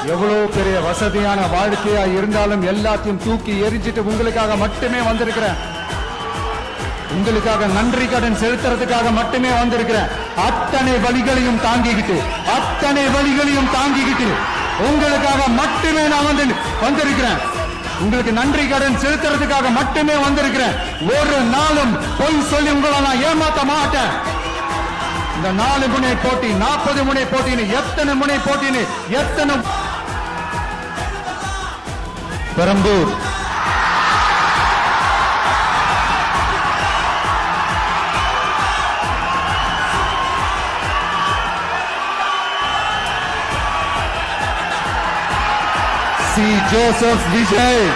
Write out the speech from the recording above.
எவ்வளவு பெரிய வசதியான வாழ்க்கையா இருந்தாலும் எல்லாத்தையும் தூக்கி எரிஞ்சிட்டு உங்களுக்காக மட்டுமே வந்திருக்கிறேன். உங்களுக்காக நன்றி கடன் செலுத்துறதுக்காக மட்டுமே வந்திருக்கிறேன். அத்தனை வழிகளையும் தாங்கிக்கிட்டு உங்களுக்காக மட்டுமே நான் வந்திருக்கிறேன். உங்களுக்கு நன்றி கடன் செலுத்துறதுக்காக மட்டுமே வந்திருக்கிறேன். ஒரு நாளும் பொய் சொல்லி உங்களை நான் ஏமாத்த மாட்டேன். இந்த 4 முனை போட்டி 40 முனை போட்டின்னு எத்தனை முனை போட்டின்னு எத்தனை பெரம்பூர் சி. ஜோசப் விஜய்